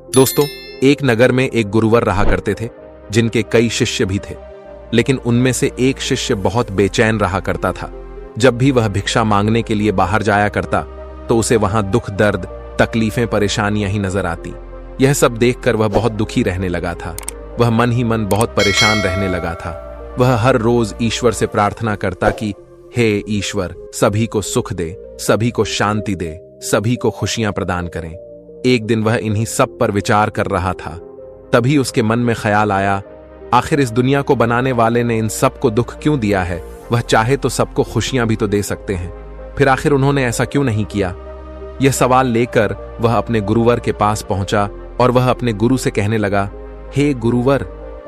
दोस्तों, एक नगर में एक गुरुवर रहा करते थे जिनके कई शिष्य भी थे। लेकिन उनमें से एक शिष्य बहुत बेचैन रहा करता था। जब भी वह भिक्षा मांगने के लिए बाहर जाया करता तो उसे वहां दुख, दर्द, तकलीफें, परेशानियां ही नजर आती। यह सब देखकर वह बहुत दुखी रहने लगा था। वह मन ही मन बहुत परेशान रहने लगा था। वह हर रोज ईश्वर से प्रार्थना करता कि हे ईश्वर, सभी को सुख दे, सभी को शांति दे, सभी को खुशियां प्रदान करें। एक दिन वह इन्हीं सब पर विचार कर रहा था। तभी उसके मन में ख्याल आया, आखिर इस दुनिया को बनाने वाले ने इन सबको दुख क्यों दिया है? वह चाहे तो सबको खुशियां भी तो दे सकते हैं। फिर आखिर उन्होंने ऐसा क्यों नहीं किया? यह सवाल लेकर वह अपने गुरुवर के पास पहुंचा और वह अपने गुरु से कहने लगा, हे गुरुवर,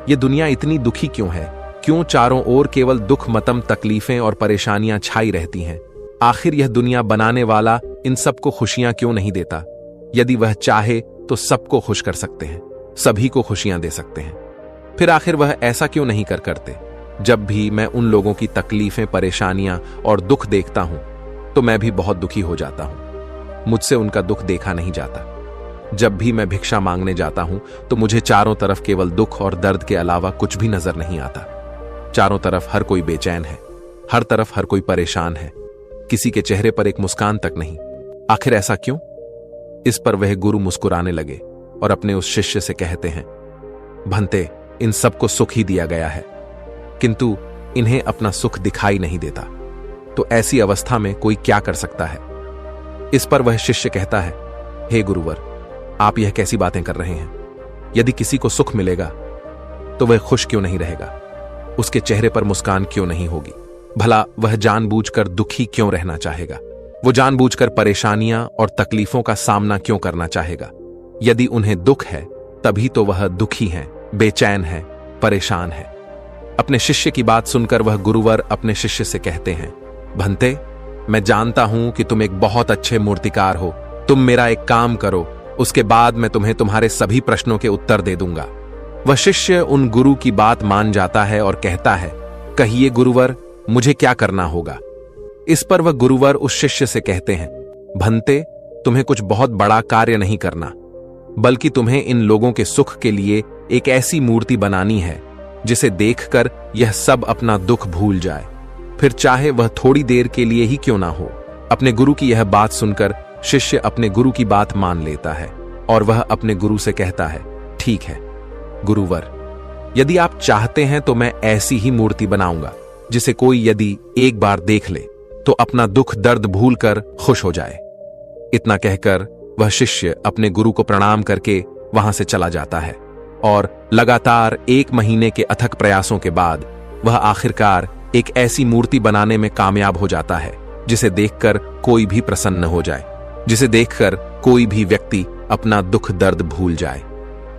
यह दुनिया इतनी दुखी क्यों है? क्यों चारों ओर केवल दुख, मतम, तकलीफें और परेशानियां छाई रहती हैं? आखिर यह दुनिया बनाने वाला इन सबको खुशियां क्यों नहीं देता? यदि वह चाहे तो सबको खुश कर सकते हैं, सभी को खुशियां दे सकते हैं। फिर आखिर वह ऐसा क्यों नहीं करते? जब भी मैं उन लोगों की तकलीफें, परेशानियां और दुख देखता हूं तो मैं भी बहुत दुखी हो जाता हूं। मुझसे उनका दुख देखा नहीं जाता। जब भी मैं भिक्षा मांगने जाता हूं तो मुझे चारों तरफ केवल दुख और दर्द के अलावा कुछ भी नजर नहीं आता। चारों तरफ हर कोई बेचैन है, हर तरफ हर कोई परेशान है, किसी के चेहरे पर एक मुस्कान तक नहीं। आखिर ऐसा क्यों? इस पर वह गुरु मुस्कुराने लगे और अपने उस शिष्य से कहते हैं, भंते, इन सबको सुख ही दिया गया है, किंतु इन्हें अपना सुख दिखाई नहीं देता। तो ऐसी अवस्था में कोई क्या कर सकता है? इस पर वह शिष्य कहता है, हे गुरुवर, आप यह कैसी बातें कर रहे हैं? यदि किसी को सुख मिलेगा तो वह खुश क्यों नहीं रहेगा? उसके चेहरे पर मुस्कान क्यों नहीं होगी? भला वह जानबूझकर दुखी क्यों रहना चाहेगा? वो जानबूझकर परेशानियां और तकलीफों का सामना क्यों करना चाहेगा? यदि उन्हें दुख है तभी तो वह दुखी हैं, बेचैन है, परेशान है। अपने शिष्य की बात सुनकर वह गुरुवर अपने शिष्य से कहते हैं, भंते, मैं जानता हूं कि तुम एक बहुत अच्छे मूर्तिकार हो। तुम मेरा एक काम करो, उसके बाद मैं तुम्हें तुम्हारे सभी प्रश्नों के उत्तर दे दूंगा। वह शिष्य उन गुरु की बात मान जाता है और कहता है, कहिए गुरुवर, मुझे क्या करना होगा? इस पर वह गुरुवर उस शिष्य से कहते हैं, भंते, तुम्हें कुछ बहुत बड़ा कार्य नहीं करना, बल्कि तुम्हें इन लोगों के सुख के लिए एक ऐसी मूर्ति बनानी है जिसे देखकर यह सब अपना दुख भूल जाए, फिर चाहे वह थोड़ी देर के लिए ही क्यों ना हो। अपने गुरु की यह बात सुनकर शिष्य अपने गुरु की बात मान लेता है और वह अपने गुरु से कहता है, ठीक है गुरुवर, यदि आप चाहते हैं तो मैं ऐसी ही मूर्ति बनाऊंगा जिसे कोई यदि एक बार देख ले तो अपना दुख, दर्द भूलकर खुश हो जाए। इतना कहकर वह शिष्य अपने गुरु को प्रणाम करके वहां से चला जाता है और लगातार 1 महीने के अथक प्रयासों के बाद वह आखिरकार एक ऐसी मूर्ति बनाने में कामयाब हो जाता है जिसे देखकर कोई भी प्रसन्न हो जाए, जिसे देखकर कोई भी व्यक्ति अपना दुख, दर्द भूल जाए।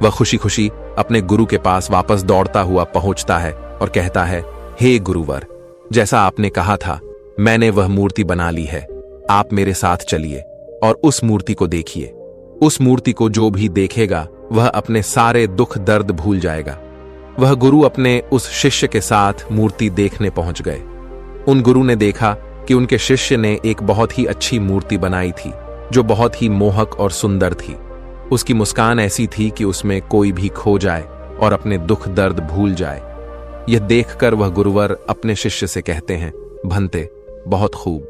वह खुशी खुशी अपने गुरु के पास वापस दौड़ता हुआ पहुंचता है और कहता है, हे गुरुवर, जैसा आपने कहा था मैंने वह मूर्ति बना ली है। आप मेरे साथ चलिए और उस मूर्ति को देखिए। उस मूर्ति को जो भी देखेगा वह अपने सारे दुख, दर्द भूल जाएगा। वह गुरु अपने उस शिष्य के साथ मूर्ति देखने पहुंच गए। उन गुरु ने देखा कि उनके शिष्य ने एक बहुत ही अच्छी मूर्ति बनाई थी जो बहुत ही मोहक और सुंदर थी। उसकी मुस्कान ऐसी थी कि उसमें कोई भी खो जाए और अपने दुख, दर्द भूल जाए। यह देखकर वह गुरुवर अपने शिष्य से कहते हैं, भंते, बहुत खूब,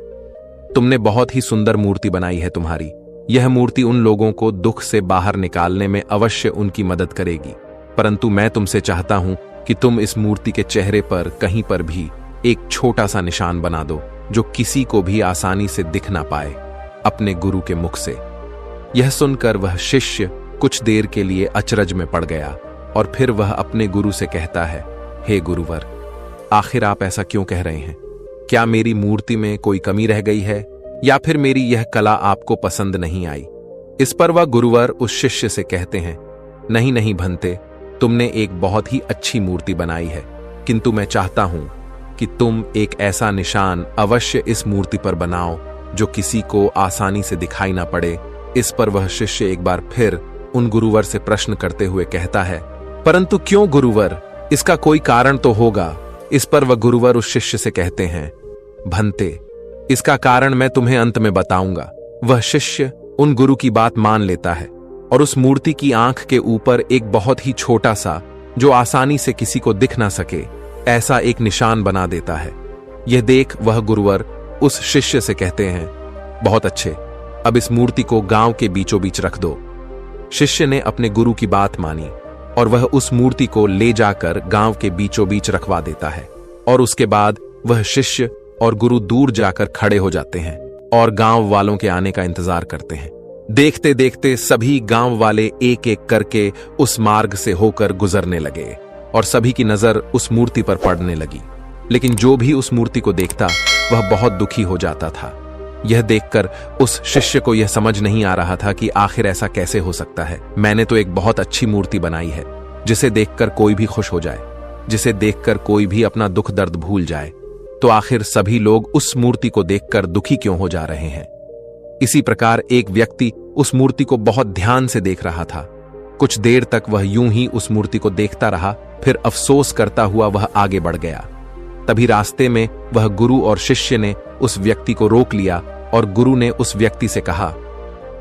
तुमने बहुत ही सुंदर मूर्ति बनाई है तुम्हारी। यह मूर्ति उन लोगों को दुख से बाहर निकालने में अवश्य उनकी मदद करेगी, परंतु मैं तुमसे चाहता हूं कि तुम इस मूर्ति के चेहरे पर कहीं पर भी एक छोटा सा निशान बना दो जो किसी को भी आसानी से दिख ना पाए अपने गुरु के मुख से। यह सुनकर वह शिष्य कुछ देर के लिए अचरज में पड़ गया और फिर वह अपने गुरु से कहता है, हे गुरुवर, आखिर आप ऐसा क्यों कह रहे हैं? क्या मेरी मूर्ति में कोई कमी रह गई है या फिर मेरी यह कला आपको पसंद नहीं आई? इस पर वह गुरुवर उस शिष्य से कहते हैं, नहीं नहीं भंते, तुमने एक बहुत ही अच्छी मूर्ति बनाई है, किंतु मैं चाहता हूं कि तुम एक ऐसा निशान अवश्य इस मूर्ति पर बनाओ जो किसी को आसानी से दिखाई ना पड़े। इस पर वह शिष्य एक बार फिर उन गुरुवर से प्रश्न करते हुए कहता है, परंतु क्यों गुरुवर, इसका कोई कारण तो होगा। इस पर वह गुरुवर उस शिष्य से कहते हैं, भंते, इसका कारण मैं तुम्हें अंत में बताऊंगा। वह शिष्य उन गुरु की बात मान लेता है और उस मूर्ति की आंख के ऊपर एक बहुत ही छोटा सा, जो आसानी से किसी को दिख ना सके, ऐसा एक निशान बना देता है। यह देख वह गुरुवर उस शिष्य से कहते हैं, बहुत अच्छे, अब इस मूर्ति को गांव के बीचों बीच रख दो। शिष्य ने अपने गुरु की बात मानी और वह उस मूर्ति को ले जाकर गांव के बीचों बीच रखवा देता है। और उसके बाद वह शिष्य और गुरु दूर जाकर खड़े हो जाते हैं और गांव वालों के आने का इंतजार करते हैं। देखते देखते सभी गांव वाले एक एक करके उस मार्ग से होकर गुजरने लगे और सभी की नजर उस मूर्ति पर पड़ने लगी। लेकिन जो भी उस मूर्ति को देखता वह बहुत दुखी हो जाता था। यह देखकर उस शिष्य को यह समझ नहीं आ रहा था कि आखिर ऐसा कैसे हो सकता है। मैंने तो एक बहुत अच्छी मूर्ति बनाई है जिसे देखकर कोई भी खुश हो जाए, जिसे देखकर कोई भी अपना दुख दर्द भूल जाए, तो आखिर सभी लोग उस मूर्ति को देखकर दुखी क्यों हो जा रहे हैं। इसी प्रकार एक व्यक्ति उस मूर्ति को बहुत ध्यान से देख रहा था। कुछ देर तक वह यूं ही उस मूर्ति को देखता रहा, फिर अफसोस करता हुआ वह आगे बढ़ गया। तभी रास्ते में वह गुरु और शिष्य ने उस व्यक्ति को रोक लिया और गुरु ने उस व्यक्ति से कहा,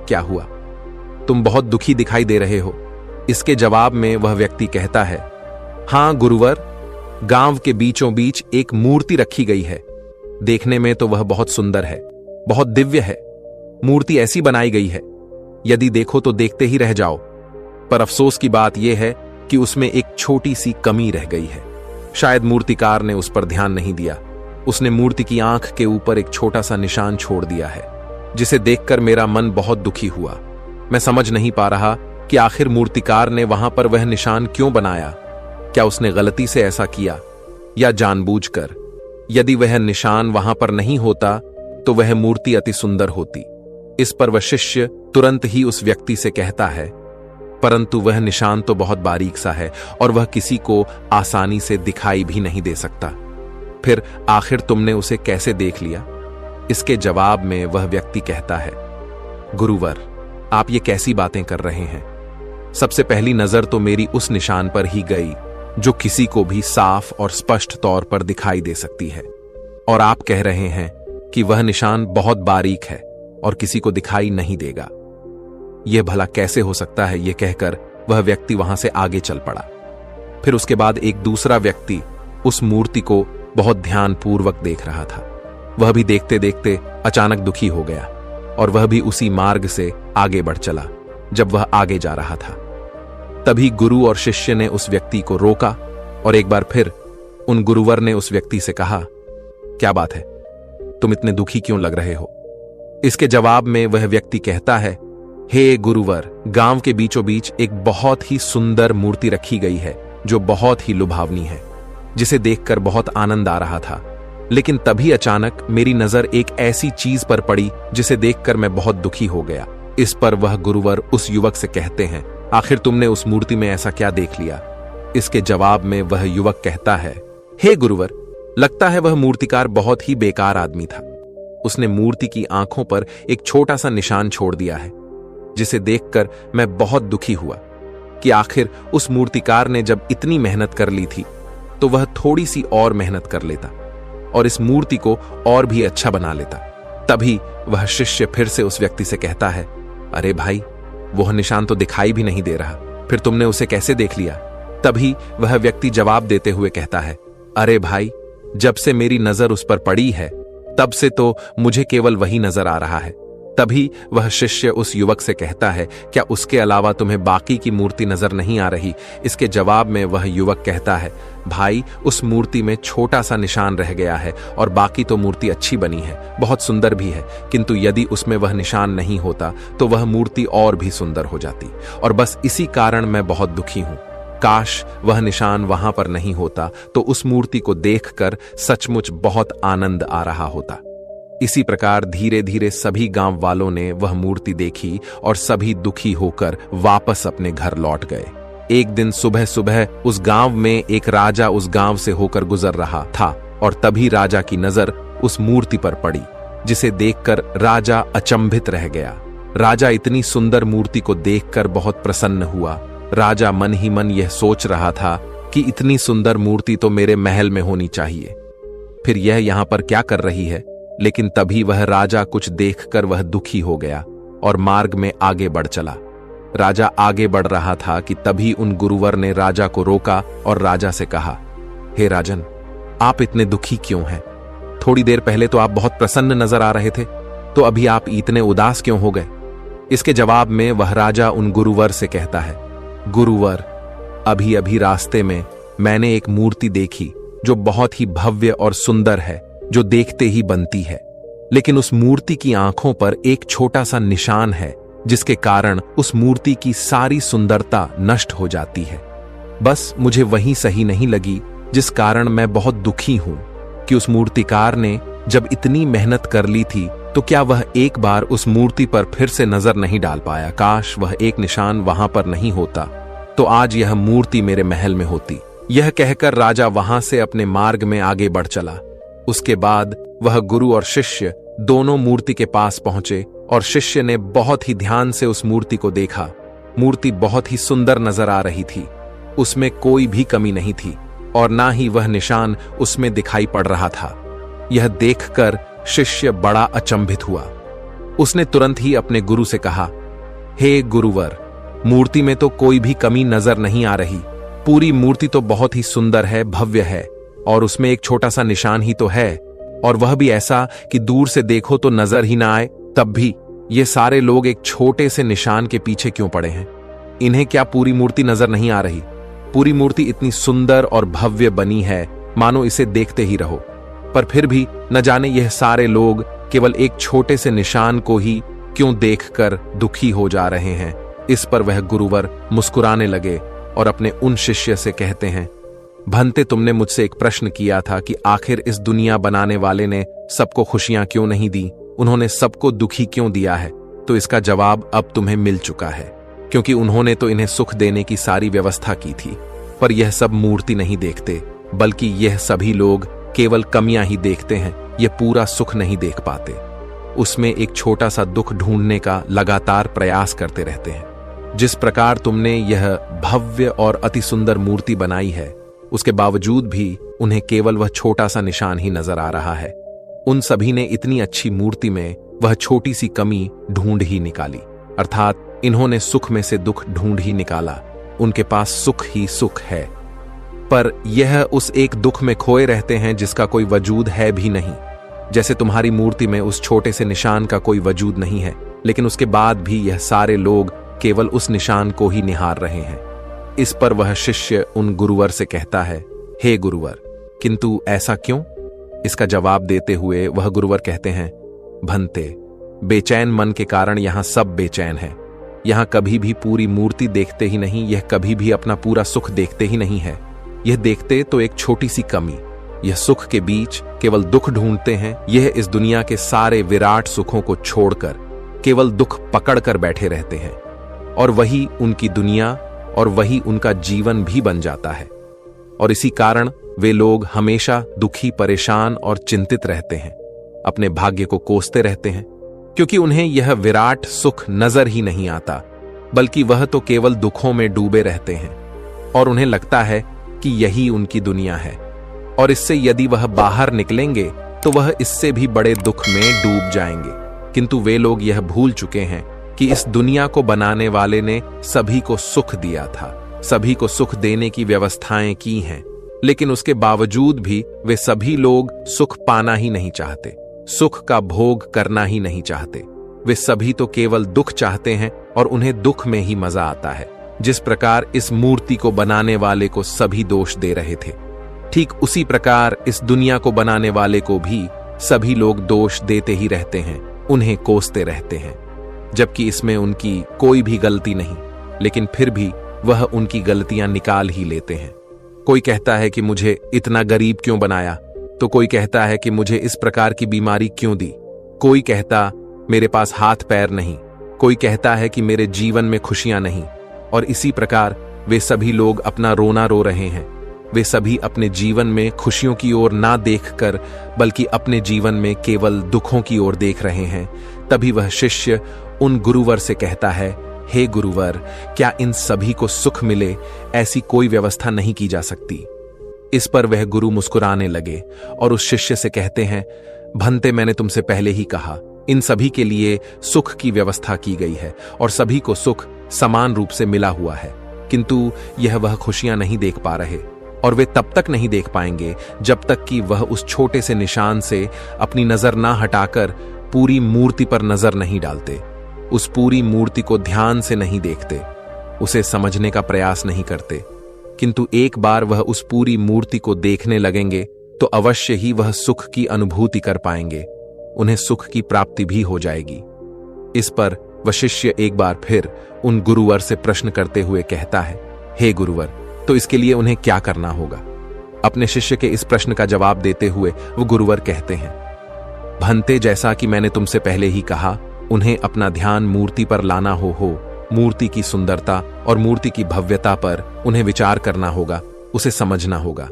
क्या हुआ, तुम बहुत दुखी दिखाई दे रहे हो। इसके जवाब में वह व्यक्ति कहता है, हां गुरुवर, गांव के बीचों बीच एक मूर्ति रखी गई है। देखने में तो वह बहुत सुंदर है, बहुत दिव्य है। मूर्ति ऐसी बनाई गई है, यदि देखो तो देखते ही रह जाओ। पर अफसोस की बात यह है कि उसमें एक छोटी सी कमी रह गई है। शायद मूर्तिकार ने उस पर ध्यान नहीं दिया। उसने मूर्ति की आंख के ऊपर एक छोटा सा निशान छोड़ दिया है, जिसे देखकर मेरा मन बहुत दुखी हुआ। मैं समझ नहीं पा रहा कि आखिर मूर्तिकार ने वहां पर वह निशान क्यों बनाया। क्या उसने गलती से ऐसा किया या जानबूझकर? यदि वह निशान वहां पर नहीं होता तो वह मूर्ति अति सुंदर होती। इस पर वह शिष्य तुरंत ही उस व्यक्ति से कहता है, परंतु वह निशान तो बहुत बारीक सा है और वह किसी को आसानी से दिखाई भी नहीं दे सकता। फिर आखिर तुमने उसे कैसे देख लिया? इसके जवाब में वह व्यक्ति कहता है, गुरुवर, आप ये कैसी बातें कर रहे हैं? सबसे पहली नजर तो मेरी उस निशान पर ही गई जो किसी को भी साफ और स्पष्ट तौर पर दिखाई दे सकती है, और आप कह रहे हैं कि वह निशान बहुत बारीक है और किसी को दिखाई नहीं देगा। यह भला कैसे हो सकता है? यह कहकर वह व्यक्ति वहां से आगे चल पड़ा। फिर उसके बाद एक दूसरा व्यक्ति उस मूर्ति को बहुत ध्यानपूर्वक देख रहा था। वह भी देखते देखते अचानक दुखी हो गया और वह भी उसी मार्ग से आगे बढ़ चला। जब वह आगे जा रहा था, तभी गुरु और शिष्य ने उस व्यक्ति को रोका और एक बार फिर उन गुरुवर ने उस व्यक्ति से कहा, क्या बात है, तुम इतने दुखी क्यों लग रहे हो? इसके जवाब में वह व्यक्ति कहता है, हे गुरुवर, गांव के बीचों बीच एक बहुत ही सुंदर मूर्ति रखी गई है जो बहुत ही लुभावनी है, जिसे देखकर बहुत आनंद आ रहा था। लेकिन तभी अचानक मेरी नजर एक ऐसी चीज पर पड़ी जिसे देखकर मैं बहुत दुखी हो गया। इस पर वह गुरुवर उस युवक से कहते हैं, आखिर तुमने उस मूर्ति में ऐसा क्या देख लिया? इसके जवाब में वह युवक कहता है, हे गुरुवर, लगता है वह मूर्तिकार बहुत ही बेकार आदमी था। उसने मूर्ति की आंखों पर एक छोटा सा निशान छोड़ दिया है, जिसे देखकर मैं बहुत दुखी हुआ कि आखिर उस मूर्तिकार ने जब इतनी मेहनत कर ली थी तो वह थोड़ी सी और मेहनत कर लेता और इस मूर्ति को और भी अच्छा बना लेता। तभी वह शिष्य फिर से उस व्यक्ति से कहता है, अरे भाई, वह निशान तो दिखाई भी नहीं दे रहा, फिर तुमने उसे कैसे देख लिया? तभी वह व्यक्ति जवाब देते हुए कहता है, अरे भाई, जब से मेरी नजर उस पर पड़ी है तब से तो मुझे केवल वही नजर आ रहा है। तभी वह शिष्य उस युवक से कहता है, क्या उसके अलावा तुम्हें बाकी की मूर्ति नजर नहीं आ रही? इसके जवाब में वह युवक कहता है, भाई, उस मूर्ति में छोटा सा निशान रह गया है और बाकी तो मूर्ति अच्छी बनी है, बहुत सुंदर भी है, किंतु यदि उसमें वह निशान नहीं होता तो वह मूर्ति और भी सुंदर हो जाती, और बस इसी कारण मैं बहुत दुखी हूं। काश वह निशान वहां पर नहीं होता तो उस मूर्ति को देखकर सचमुच बहुत आनंद आ रहा होता। इसी प्रकार धीरे धीरे सभी गांव वालों ने वह मूर्ति देखी और सभी दुखी होकर वापस अपने घर लौट गए। एक दिन सुबह सुबह उस गांव में एक राजा उस गांव से होकर गुजर रहा था और तभी राजा की नजर उस मूर्ति पर पड़ी, जिसे देखकर राजा अचंभित रह गया। राजा इतनी सुंदर मूर्ति को देखकर बहुत प्रसन्न हुआ। राजा मन ही मन यह सोच रहा था कि इतनी सुंदर मूर्ति तो मेरे महल में होनी चाहिए, फिर यह यहां पर क्या कर रही है? लेकिन तभी वह राजा कुछ देखकर वह दुखी हो गया और मार्ग में आगे बढ़ चला। राजा आगे बढ़ रहा था कि तभी उन गुरुवर ने राजा को रोका और राजा से कहा, हे राजन, आप इतने दुखी क्यों हैं? थोड़ी देर पहले तो आप बहुत प्रसन्न नजर आ रहे थे, तो अभी आप इतने उदास क्यों हो गए? इसके जवाब में वह राजा उन गुरुवर से कहता है, गुरुवर, अभी अभी रास्ते में मैंने एक मूर्ति देखी जो बहुत ही भव्य और सुंदर है, जो देखते ही बनती है, लेकिन उस मूर्ति की आंखों पर एक छोटा सा निशान है, जिसके कारण उस मूर्ति की सारी सुंदरता नष्ट हो जाती है। बस मुझे वही सही नहीं लगी, जिस कारण मैं बहुत दुखी हूं कि उस मूर्तिकार ने जब इतनी मेहनत कर ली थी तो क्या वह एक बार उस मूर्ति पर फिर से नजर नहीं डाल पाया? काश वह एक निशान वहां पर नहीं होता, तो आज यह मूर्ति मेरे महल में होती। यह कहकर राजा वहां से अपने मार्ग में आगे बढ़ चला। उसके बाद वह गुरु और शिष्य दोनों मूर्ति के पास पहुंचे और शिष्य ने बहुत ही ध्यान से उस मूर्ति को देखा। मूर्ति बहुत ही सुंदर नजर आ रही थी, उसमें कोई भी कमी नहीं थी और ना ही वह निशान उसमें दिखाई पड़ रहा था। यह देखकर शिष्य बड़ा अचंभित हुआ। उसने तुरंत ही अपने गुरु से कहा, हे गुरुवर, मूर्ति में तो कोई भी कमी नजर नहीं आ रही। पूरी मूर्ति तो बहुत ही सुंदर है, भव्य है, और उसमें एक छोटा सा निशान ही तो है, और वह भी ऐसा कि दूर से देखो तो नजर ही ना आए। तब भी ये सारे लोग एक छोटे से निशान के पीछे क्यों पड़े हैं? इन्हें क्या पूरी मूर्ति नजर नहीं आ रही? पूरी मूर्ति इतनी सुंदर और भव्य बनी है, मानो इसे देखते ही रहो, पर फिर भी न जाने यह सारे लोग केवल एक छोटे से निशान को ही क्यों देखकर दुखी हो जा रहे हैं। इस पर वह गुरुवर मुस्कुराने लगे और अपने उन शिष्य से कहते हैं, भंते, तुमने मुझसे एक प्रश्न किया था कि आखिर इस दुनिया बनाने वाले ने सबको खुशियां क्यों नहीं दी, उन्होंने सबको दुखी क्यों दिया है? तो इसका जवाब अब तुम्हें मिल चुका है, क्योंकि उन्होंने तो इन्हें सुख देने की सारी व्यवस्था की थी। पर यह सब मूर्ति नहीं देखते, बल्कि यह सभी लोग केवल कमियां ही देखते हैं, यह पूरा सुख नहीं देख पाते। उसमें एक छोटा सा दुख ढूंढने का लगातार प्रयास करते रहते हैं। जिस प्रकार तुमने यह भव्य और अति सुंदर मूर्ति बनाई है, उसके बावजूद भी उन्हें केवल वह छोटा सा निशान ही नजर आ रहा है। उन सभी ने इतनी अच्छी मूर्ति में वह छोटी सी कमी ढूंढ ही निकाली, अर्थात इन्होंने सुख में से दुख ढूंढ ही निकाला। उनके पास सुख ही सुख है, पर यह उस एक दुख में खोए रहते हैं जिसका कोई वजूद है भी नहीं। जैसे तुम्हारी मूर्ति में उस छोटे से निशान का कोई वजूद नहीं है, लेकिन उसके बाद भी यह सारे लोग केवल उस निशान को ही निहार रहे हैं। इस पर वह शिष्य उन गुरुवर से कहता है, हे गुरुवर, किंतु ऐसा क्यों? इसका जवाब देते हुए वह गुरुवर कहते हैं, भंते, बेचैन मन के कारण यहां सब बेचैन है। यहां कभी भी पूरी मूर्ति देखते ही नहीं, यह कभी भी अपना पूरा सुख देखते ही नहीं है। यह देखते तो एक छोटी सी कमी, यह सुख के बीच केवल दुख ढूंढते हैं। यह इस दुनिया के सारे विराट सुखों को छोड़कर केवल दुख पकड़कर बैठे रहते हैं, और वही उनकी दुनिया और वही उनका जीवन भी बन जाता है। और इसी कारण वे लोग हमेशा दुखी, परेशान और चिंतित रहते हैं, अपने भाग्य को कोसते रहते हैं, क्योंकि उन्हें यह विराट सुख नजर ही नहीं आता, बल्कि वह तो केवल दुखों में डूबे रहते हैं, और उन्हें लगता है कि यही उनकी दुनिया है, और इससे यदि वह बाहर निकलेंगे तो वह इससे भी बड़े दुख में डूब जाएंगे। किंतु वे लोग यह भूल चुके हैं कि इस दुनिया को बनाने वाले ने सभी को सुख दिया था, सभी को सुख देने की व्यवस्थाएं की हैं, लेकिन उसके बावजूद भी वे सभी लोग सुख पाना ही नहीं चाहते, सुख का भोग करना ही नहीं चाहते। वे सभी तो केवल दुख चाहते हैं और उन्हें दुख में ही मजा आता है। जिस प्रकार इस मूर्ति को बनाने वाले को सभी दोष दे रहे थे, ठीक उसी प्रकार इस दुनिया को बनाने वाले को भी सभी लोग दोष देते ही रहते हैं, उन्हें कोसते रहते हैं, जबकि इसमें उनकी कोई भी गलती नहीं, लेकिन फिर भी वह उनकी गलतियां निकाल ही लेते हैं। कोई कहता है कि मुझे इतना गरीब क्यों बनाया, तो कोई कहता है कि मुझे इस प्रकार की बीमारी क्यों दी, कोई कहता मेरे पास हाथ पैर नहीं, कोई कहता है कि मेरे जीवन में खुशियां नहीं, और इसी प्रकार वे सभी लोग अपना रोना रो रहे हैं। वे सभी अपने जीवन में खुशियों की ओर ना देखकर बल्कि अपने जीवन में केवल दुखों की ओर देख रहे हैं। तभी वह शिष्य उन गुरुवर से कहता है, हे गुरुवर, क्या इन सभी को सुख मिले ऐसी कोई व्यवस्था नहीं की जा सकती? इस पर वह गुरु मुस्कुराने लगे और उस शिष्य से कहते हैं, भंते, मैंने तुमसे पहले ही कहा, इन सभी के लिए सुख की व्यवस्था की गई है और सभी को सुख समान रूप से मिला हुआ है, किंतु यह वह खुशियां नहीं देख पा रहे, और वे तब तक नहीं देख पाएंगे जब तक कि वह उस छोटे से निशान से अपनी नजर ना हटाकर पूरी मूर्ति पर नजर नहीं डालते, उस पूरी मूर्ति को ध्यान से नहीं देखते, उसे समझने का प्रयास नहीं करते। किंतु एक बार वह उस पूरी मूर्ति को देखने लगेंगे तो अवश्य ही वह सुख की अनुभूति कर पाएंगे, उन्हें सुख की प्राप्ति भी हो जाएगी। इस पर वह शिष्य एक बार फिर उन गुरुवर से प्रश्न करते हुए कहता है, हे गुरुवर, तो इसके लिए उन्हें क्या करना होगा? अपने शिष्य के इस प्रश्न का जवाब देते हुए वो गुरुवर कहते हैं, भंते, जैसा कि मैंने तुमसे पहले ही कहा, उन्हें अपना ध्यान मूर्ति पर लाना हो मूर्ति की सुंदरता और मूर्ति की भव्यता पर उन्हें विचार करना होगा, उसे समझना होगा,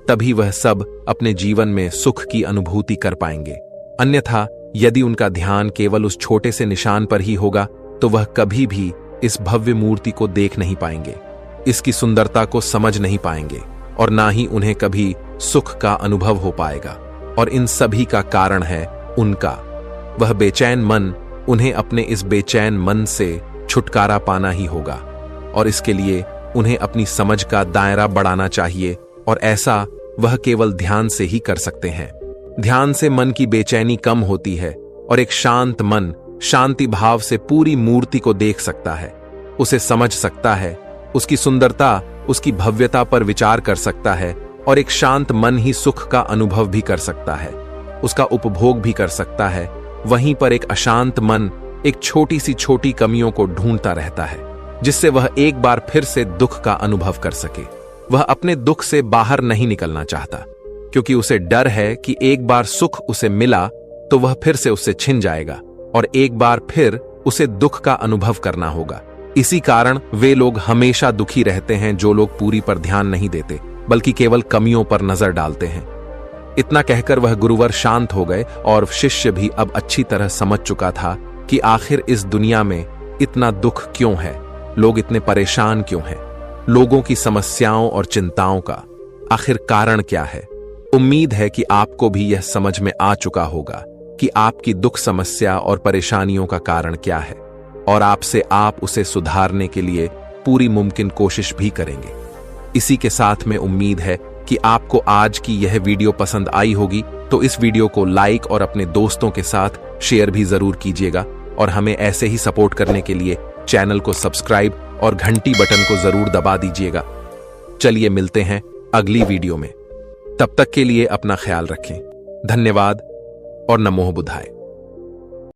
तभी वह सब अपने जीवन में सुख की अनुभूति कर पाएंगे। अन्यथा यदि उनका ध्यान केवल उस छोटे से निशान पर ही होगा तो वह कभी भी इस भव्य मूर्ति को देख नहीं पाएंगे, इसकी सुंदरता को समझ नहीं पाएंगे, और ना ही उन्हें कभी सुख का अनुभव हो पाएगा। और इन सभी का कारण है उनका वह बेचैन मन। उन्हें अपने इस बेचैन मन से छुटकारा पाना ही होगा, और इसके लिए उन्हें अपनी समझ का दायरा बढ़ाना चाहिए, और ऐसा वह केवल ध्यान से ही कर सकते हैं। ध्यान से मन की बेचैनी कम होती है, और एक शांत मन शांति भाव से पूरी मूर्ति को देख सकता है, उसे समझ सकता है, उसकी सुंदरता, उसकी भव्यता पर विचार कर सकता है, और एक शांत मन ही सुख का अनुभव भी कर सकता है, उसका उपभोग भी कर सकता है। वहीं पर एक अशांत मन एक छोटी सी छोटी कमियों को ढूंढता रहता है, जिससे वह एक बार फिर से दुख का अनुभव कर सके। वह अपने दुख से बाहर नहीं निकलना चाहता, क्योंकि उसे डर है कि एक बार सुख उसे मिला तो वह फिर से उससे छिन जाएगा, और एक बार फिर उसे दुख का अनुभव करना होगा। इसी कारण वे लोग हमेशा दुखी रहते हैं जो लोग पूरी पर ध्यान नहीं देते, बल्कि केवल कमियों पर नजर डालते हैं। इतना कहकर वह गुरुवर शांत हो गए, और शिष्य भी अब अच्छी तरह समझ चुका था कि आखिर इस दुनिया में इतना दुख क्यों है, लोग इतने परेशान क्यों हैं, लोगों की समस्याओं और चिंताओं का आखिर कारण क्या है। उम्मीद है कि आपको भी यह समझ में आ चुका होगा कि आपकी दुख समस्या और परेशानियों का कारण क्या है, और आपसे आप उसे सुधारने के लिए पूरी मुमकिन कोशिश भी करेंगे। इसी के साथ में उम्मीद है कि आपको आज की यह वीडियो पसंद आई होगी, तो इस वीडियो को लाइक और अपने दोस्तों के साथ शेयर भी जरूर कीजिएगा, और हमें ऐसे ही सपोर्ट करने के लिए चैनल को सब्सक्राइब और घंटी बटन को जरूर दबा दीजिएगा। चलिए मिलते हैं अगली वीडियो में, तब तक के लिए अपना ख्याल रखें। धन्यवाद और नमो बुद्धाय।